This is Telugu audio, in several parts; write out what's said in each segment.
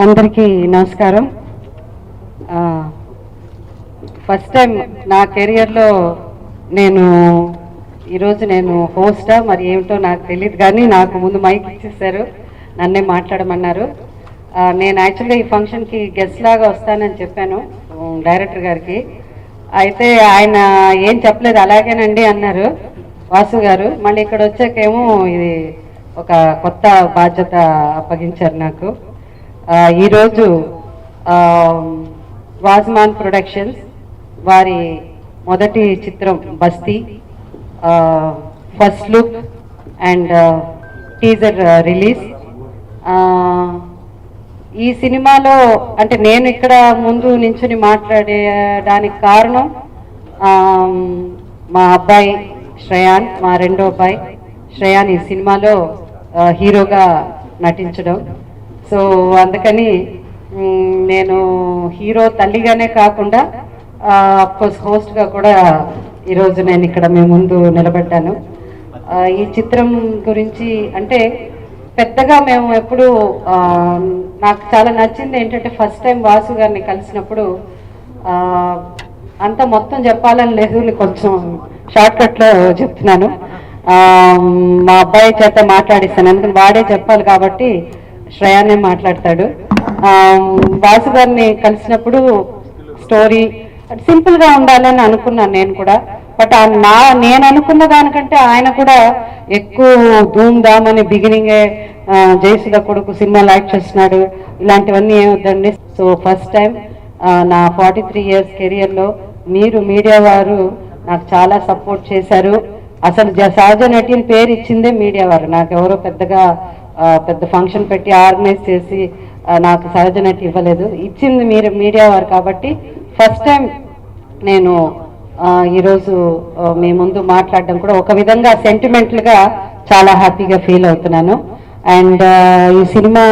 అందరికీ నమస్కారం. ఫస్ట్ టైం నా కెరియర్లో ఈరోజు నేను హోస్టా మరి ఏమిటో నాకు తెలియదు, కానీ నాకు ముందు మైక్ ఇచ్చేసారు, నన్నే మాట్లాడమన్నారు. నేను యాక్చువల్గా ఈ ఫంక్షన్కి గెస్ట్ లాగా వస్తానని చెప్పాను డైరెక్టర్ గారికి. అయితే ఆయన ఏం చెప్పలేదు, అలాగేనండి అన్నారు వాసు గారు. మళ్ళీ ఇక్కడ వచ్చాకేమో ఇది ఒక కొత్త బాధ్యత అప్పగించారు నాకు. ఈరోజు వాజ్మాన్ ప్రొడక్షన్స్ వారి మొదటి చిత్రం బస్తీ first look and teaser release. ఈ సినిమాలో అంటే నేను ఇక్కడ ముందు నించుని మాట్లాడేదానికి కారణం మా అబ్బాయి శ్రేయాన్, మా రెండో అబ్బాయి శ్రేయాన్ ఈ సినిమాలో హీరోగా నటించడం. సో అందుకని నేను హీరో తల్లిగానే కాకుండా అఫ్కోర్స్ హోస్ట్గా కూడా ఈరోజు నేను ఇక్కడ మీ ముందు నిలబడ్డాను. ఈ చిత్రం గురించి అంటే పెద్దగా మేము ఎప్పుడు నాకు చాలా నచ్చింది ఏంటంటే ఫస్ట్ టైం వాసు గారిని కలిసినప్పుడు అంత మొత్తం చెప్పాలని లేదు, కొంచెం షార్ట్కట్లో చెప్తున్నాను. మా అబ్బాయి చేత మాట్లాడిస్తాను, ఎందుకంటే వాడే చెప్పాలి కాబట్టి శ్రేయానే మాట్లాడతాడు. వాసు గారిని కలిసినప్పుడు స్టోరీ సింపుల్గా ఉండాలని అనుకున్నాను నేను కూడా. బట్ నేను అనుకున్న దానికంటే ఆయన కూడా ఎక్కువ ధూమ్ ధామ్ అని బిగినింగే జయసుధ కొడుకు సినిమాలు యాక్ట్ చేస్తున్నాడు, ఇలాంటివన్నీ ఏమవుతండి. సో ఫస్ట్ టైం నా 43 years కెరియర్లో మీరు మీడియా వారు నాకు చాలా సపోర్ట్ చేశారు. అసలు సహజ నటిని పేరు ఇచ్చిందే మీడియా వారు. నాకు ఎవరో పెద్ద ఫంక్షన్ పెట్టి ఆర్గనైజ్ చేసి నాకు సహజ నటి ఇవ్వలేదు, ఇచ్చింది మీరు మీడియా వారు. కాబట్టి ఫస్ట్ టైం నేను ఈరోజు మీ ముందు మాట్లాడడం కూడా ఒక విధంగా సెంటిమెంటల్గా చాలా హ్యాపీగా ఫీల్ అవుతున్నాను. అండ్ ఈ cinema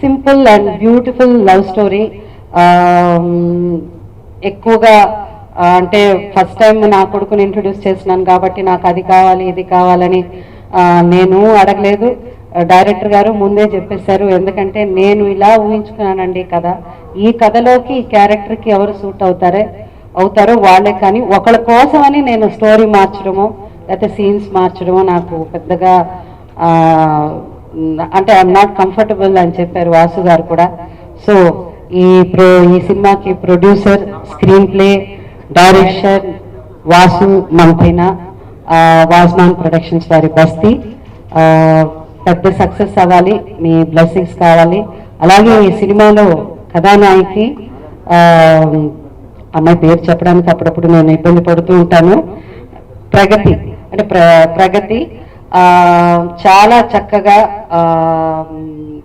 simple and beautiful love story. ఎక్కువగా అంటే ఫస్ట్ టైం నా కొడుకుని ఇంట్రొడ్యూస్ చేసినాను కాబట్టి నాకు అది కావాలి ఇది కావాలని నేను అడగలేదు. డైరెక్టర్ గారు ముందే చెప్పేశారు, ఎందుకంటే నేను ఇలా ఊహించుకున్నానండి కథ. ఈ కథలోకి ఈ క్యారెక్టర్కి ఎవరు సూట్ అవుతారో వాళ్ళే, కానీ ఒకళ్ళ కోసమని నేను స్టోరీ మార్చడమో లేకపోతే సీన్స్ మార్చడమో నాకు పెద్దగా అంటే ఐఎమ్ నాట్ కంఫర్టబుల్ అని చెప్పారు వాసు గారు కూడా. సో ఈ సినిమాకి producer, screenplay, direction Vasu Manthena, Vajman productions వారి బస్తీ పెద్ద సక్సెస్ అవ్వాలి, మీ బ్లెస్సింగ్స్ కావాలి. అలాగే ఈ సినిమాలో కథానాయకి అమ్మాయి పేరు చెప్పడానికి అప్పుడప్పుడు నేను ఇబ్బంది పడుతూ ఉంటాను, ప్రగతి చాలా చక్కగా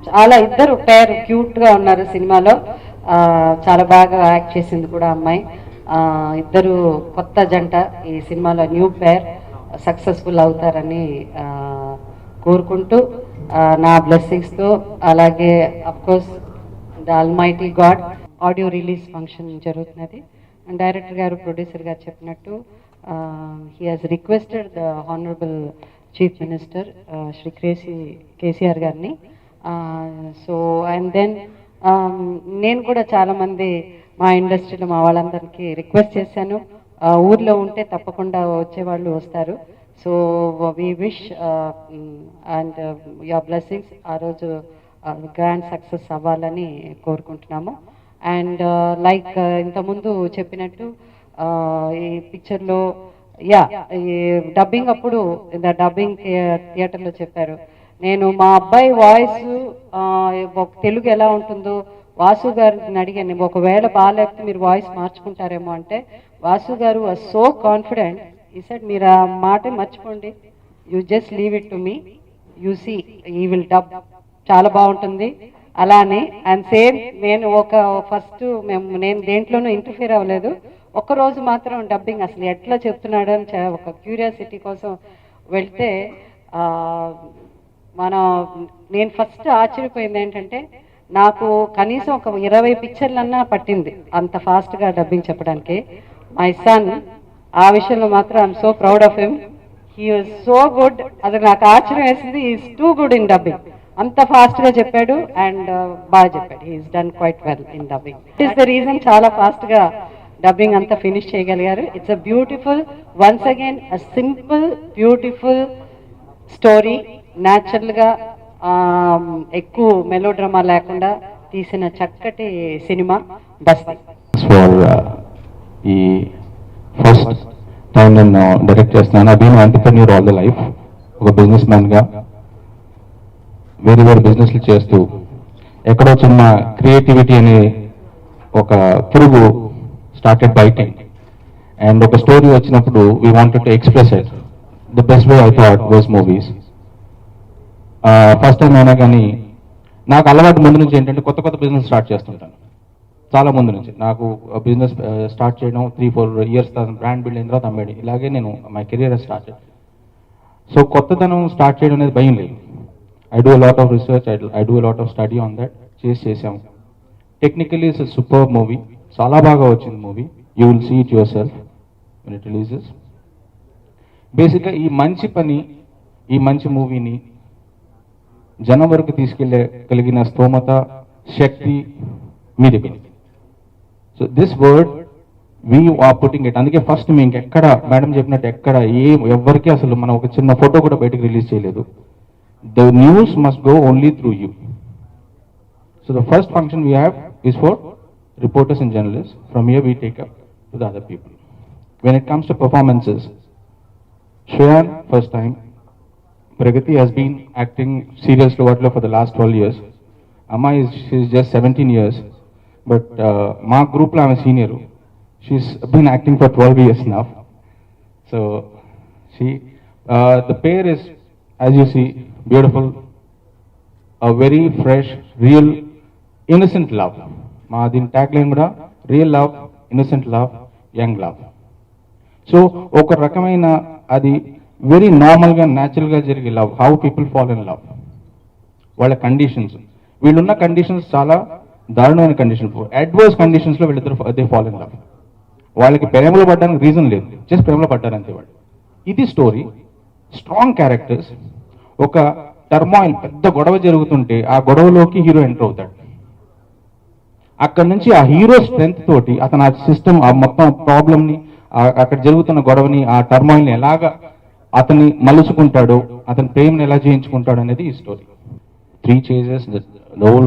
చాలా ఇద్దరు పేరు క్యూట్గా ఉన్నారు సినిమాలో. చాలా బాగా యాక్ట్ చేసింది కూడా అమ్మాయి. ఇద్దరు కొత్త జంట ఈ సినిమాలో న్యూ పేర్ సక్సెస్ఫుల్ అవుతారని కోరుకుంటూ నా బ్లెస్సింగ్స్తో, అలాగే of course the almighty God audio release function జరుగుతున్నది. డైరెక్టర్ గారు, ప్రొడ్యూసర్ గారు చెప్పినట్టు he has requested the honourable chief minister Shri KCR గారిని. సో అండ్ దెన్ నేను కూడా చాలామంది మా ఇండస్ట్రీలో మా వాళ్ళందరికీ రిక్వెస్ట్ చేశాను, ఊర్లో ఉంటే తప్పకుండా వచ్చేవాళ్ళు వస్తారు. So we wish and your blessings ఆ రోజు గ్రాండ్ సక్సెస్ అవ్వాలని కోరుకుంటున్నాము. అండ్ లైక్ ఇంతకుముందు చెప్పినట్టు ఈ పిక్చర్లో ఈ డబ్బింగ్ అప్పుడు డబ్బింగ్ థియేటర్లో చెప్పారు, నేను మా అబ్బాయి వాయిస్ తెలుగు ఎలా ఉంటుందో వాసు గారిని అడిగాను, ఒకవేళ బాగాలేకపోతే మీరు వాయిస్ మార్చుకుంటారేమో అంటే వాసు గారు was so confident, he said మీరు ఆ మాట మర్చిపోండి, you just leave it to me, you see he will dub, చాలా బాగుంటుంది అలానే. అండ్ సేమ్ నేను నేను దేంట్లోనూ ఇంటర్ఫియర్ అవ్వలేదు. ఒక్కరోజు మాత్రం డబ్బింగ్ అసలు ఎట్లా చెప్తున్నాడు అని ఒక క్యూరియాసిటీ కోసం వెళ్తే నేను ఫస్ట్ ఆశ్చర్యపోయింది ఏంటంటే నాకు కనీసం ఒక 20 పిక్చర్లన్నా పట్టింది అంత ఫాస్ట్గా డబ్బింగ్ చెప్పడానికి. మై సన్ ఆ విషయంలో మాత్రం I'm so proud of him, he was so good. అది నాకు ఆశ్చర్యం వేసింది, is too good in dubbing. అంత ఫాస్ట్గా చెప్పాడు అండ్ బాగా చెప్పాడు. He's done quite well in dubbing. It is the reason చాలా ఫాస్ట్గా డబ్బింగ్ అంతా ఫినిష్ చేయగలిగారు. It's a beautiful, once again a simple beautiful story, న్యాచురల్గా ఎక్కువ మెలో డ్రామా లేకుండా తీసిన చక్కటి సినిమా బస్తీ. ఈ ఫస్ట్ టైం నేను డైరెక్ట్ చేస్తున్నాను. I been entrepreneur all the life. ఒక బిజినెస్ మ్యాన్గా వేరే వేరే బిజినెస్లు చేస్తూ ఎక్కడో చిన్న క్రియేటివిటీ అనే ఒక పురుగు స్టార్టెడ్ బైటింగ్, అండ్ ఒక స్టోరీ వచ్చినప్పుడు we wanted to express it. The best way I thought was movies. First time అయినా కానీ నాకు అలవాటు ముందు నుంచి ఏంటంటే కొత్త కొత్త బిజినెస్ స్టార్ట్ చేస్తుంటాను. చాలా ముందు నుంచి నాకు బిజినెస్ స్టార్ట్ చేయడం 3-4 ఇయర్స్ బ్రాండ్ బిల్డ్ అయిన తర్వాత అమ్మేది. ఇలాగే నేను మై కెరియర్ స్టార్ట్. సో కొత్తదనం స్టార్ట్ చేయడం అనేది భయం లేదు. I do lot of research, I do lot of study on that. చేసాము. Technically it's super movie. చాలా బాగా వచ్చింది movie. You will see it yourself when it releases. బేసిక్గా ఈ మంచి పని, ఈ మంచి మూవీని జనం వరకు తీసుకెళ్ళగలిగిన స్తోమత, శక్తి మీ దగ్గర. So this word we are putting it. అందుకే ఫస్ట్ మీ ఇంకెక్కడ మేడం చెప్పినట్టు ఎక్కడ ఎవరికి అసలు మనం ఒక చిన్న ఫోటో కూడా బయటకు రిలీజ్ చేయలేదు. The news must go only through you. So the first function we have is for reporters and journalists. From here we take up to the other people. When it comes to performances, Shreyan first time, Pragati has been acting serials for the last 12 years. Amma she's just 17 years, but my group la I'm a senior. She's been acting for 12 years now. So she the pair is, as you see, beautiful, a very fresh, real, innocent love. మా దీని ట్యాగ్ లైన్ కూడా real love, innocent love, young love. So ఒక రకమైన అది వెరీ నార్మల్గా న్యాచురల్గా జరిగే love. How people fall in love, వాళ్ళ కండిషన్స్, వీళ్ళున్న కండిషన్స్ చాలా దారుణమైన కండిషన్. అడ్వర్స్ కండిషన్స్లో వీళ్ళిద్దరు దే ఫాల్ ఇన్ లవ్. వాళ్ళకి ప్రేమలో పడ్డానికి రీజన్ లేదు, జస్ట్ ప్రేమలో పడ్డారంతే వాళ్ళు. ఇది స్టోరీ. Strong characters. ఒక టర్మాయిల్, పెద్ద గొడవ జరుగుతుంటే ఆ గొడవలోకి హీరో ఎంటర్ అవుతాడు. అక్కడ నుంచి ఆ హీరో స్ట్రెంగ్త్ తోటి అతను ఆ సిస్టమ్, ఆ మొత్తం ప్రాబ్లమ్ని, అక్కడ జరుగుతున్న గొడవని, ఆ టర్మాయిల్ని ఎలాగా అతన్ని మలుచుకుంటాడో, అతని ప్రేమను ఎలా చేయించుకుంటాడు అనేది ఈ story. 3 chases,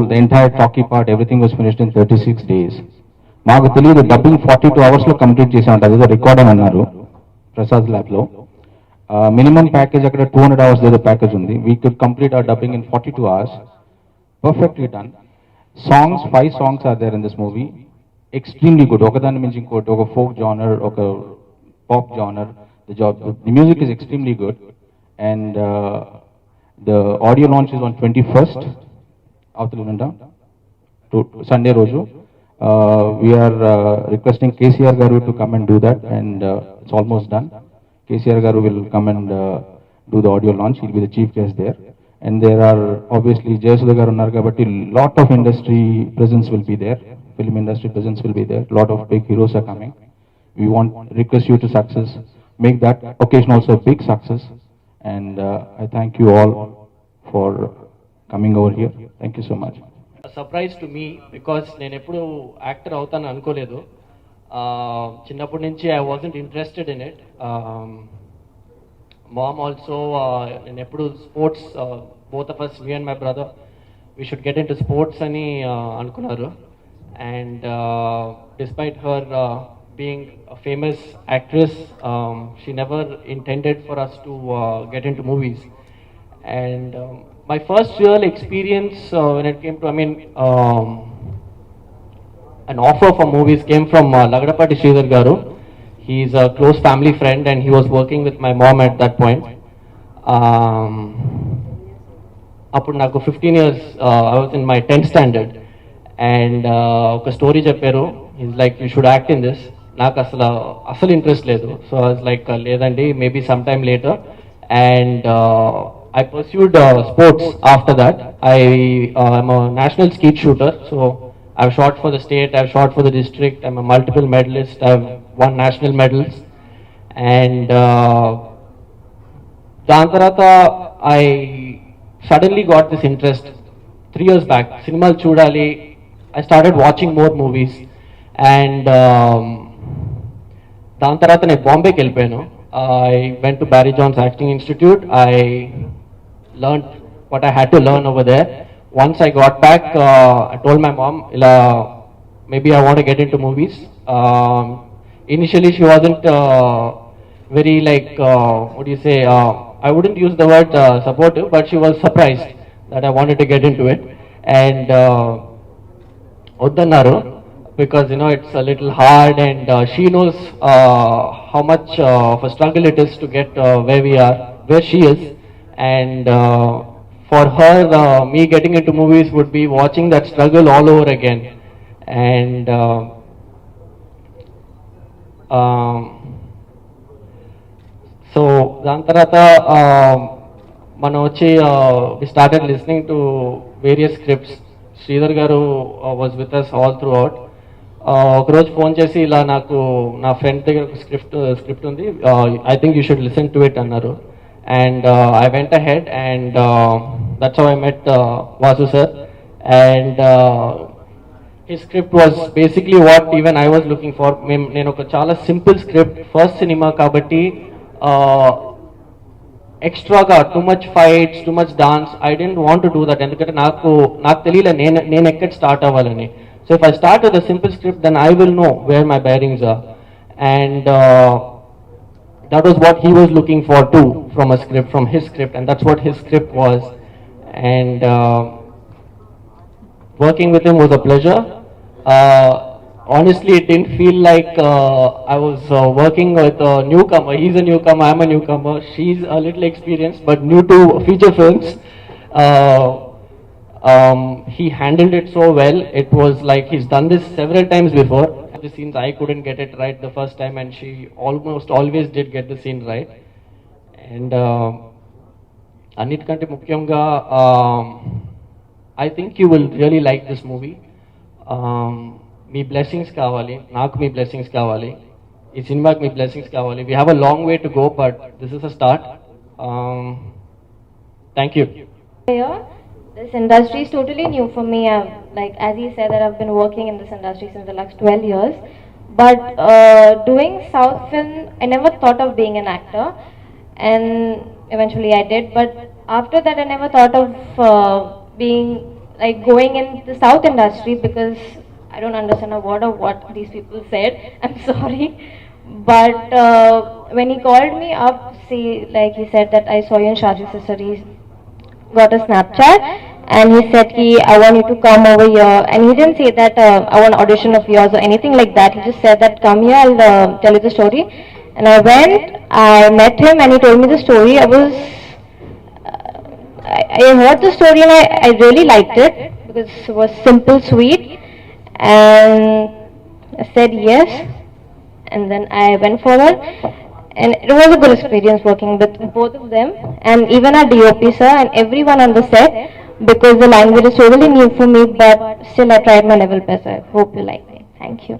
the entire talkie part, everything was finished in 36 days. మాకు తెలియదు డబ్బింగ్ 42 అవర్స్లో కంప్లీట్ చేసామంట. అదేదో రికార్డ్ అని అన్నారు ప్రసాద్ ల్యాబ్లో. మినిమం ప్యాకేజ్ అక్కడ 200 hours ఏదో ప్యాకేజ్ ఉంది. We could complete hour dubbing in 42 hours. Perfectly done. Songs, 5 songs are there in this movie. Extremely good. ఒకదాని మించి ఇంకోటి, ఒక ఫోక్ జానర్, ఒక pop genre. The music is extremely good, and the audio launch is on 21st అవతల Sunday రోజు. We are requesting KCR garu to come and do that, and it's almost done. KCR garu will come and do the audio launch. He'll be the chief guest there. And there are obviously Jayasudha garu unnaru kabatti lot of industry presence will be there, film industry presence will be there, lot of big heroes are coming. We want request you to success, make that occasion also a big success, and I thank you all for coming over here. Thank you so much. A surprise to me because నేను ఎప్పుడు యాక్టర్ అవుతాను అనుకోలేదు. చిన్నప్పటి నుంచి I wasn't interested in it. Mom also, నేను ఎప్పుడు sports, both of us, me and my brother, we should get into sports అని అనుకున్నారు. And despite her being a famous actress, she never intended for us to get into movies. And my first real experience when it came to, an offer for movies came from Lagadapati Sridhar garu. He's a close family friend and he was working with my mom at that point. Appudu naku 15 years, I was in my 10th standard, and oka story chepparu. He's like, you should act in this. Naku asalu interest ledu, so I was like, ledandi, maybe sometime later. And I pursued sports after that. I'm a national skeet shooter, so I've shot for the state, I've shot for the district, I'm a multiple medalist, I've won national medals. And దాని తర్వాత I suddenly got this interest 3 years back. Cinema Chudali, I started watching more movies, and దాని తర్వాత నేను బాంబేకి వెళ్ళిపోయాను. I went to Barry John's Acting Institute. I learned what I had to learn over there. Once I got back, I told my mom, maybe I want to get into movies. Initially, she wasn't very what do you say? I wouldn't use the word supportive, but she was surprised that I wanted to get into it. And వద్దన్నారు, because it's a little hard, and she knows how much of a struggle it is to get where she is, and for her, me getting into movies would be watching that struggle all over again. And so దాని తర్వాత మనం వచ్చి we started listening to various scripts. Sridhar గారు was with us all throughout. ఒకరోజు ఫోన్ చేసి ఇలా నాకు నా ఫ్రెండ్ దగ్గర ఒక స్క్రిప్ట్ ఉంది, I think you should listen to it అన్నారు. And I went ahead, and that's how I met Vasu sir. And his script was basically what even I was looking for. నేను ఒక చాలా సింపుల్ స్క్రిప్ట్, ఫస్ట్ సినిమా కాబట్టి ఎక్స్ట్రాగా too much fights, too much dance, I didn't want to do that. ఎందుకంటే నాకు తెలియలే నేను ఎక్కడ స్టార్ట్ అవ్వాలని. So if I start with a simple script, then I will know where my bearings are. And that was what he was looking for too, from a script, from his script, and that's what his script was. And working with him was a pleasure. Honestly, it didn't feel like I was working with a newcomer. He's a newcomer, I'm a newcomer. She's a little experienced, but new to feature films. He handled it so well. It was like he's done this several times before. The scenes I couldn't get it right the first time, and she almost always did get the scene right. And అన్నిటికంటే ముఖ్యంగా I think you will really like this movie. Me blessings కావాలి, నాకు మీ బ్లెస్సింగ్స్ కావాలి, ఈ సినిమాకి మీ బ్లెస్సింగ్స్ కావాలి. We have a long way to go, but this is a start. Thank you. This industry is totally new for me. Like as he said, that I've been working in this industry since the last 12 years. But doing South film, I never thought of being an actor, and eventually I did. But after that, I never thought of being going in the South industry, because I don't understand a word of what these people said. I'm sorry. But when he called me up, he said that I saw you in Shaji Sister. Got a Snapchat, and he said I want you to come over here. And he didn't say that I want audition of yours or anything like that. He just said that come here, I'll tell you the story. And I went, I met him, and he told me the story. I heard the story, and I really liked it, because it was simple, sweet, and I said yes. And then I went forward, and it was a good experience working with both of them, and even our DOP sir and everyone on the set, because the language is totally new for me, but still I tried my level best. I hope you like it. Thank you.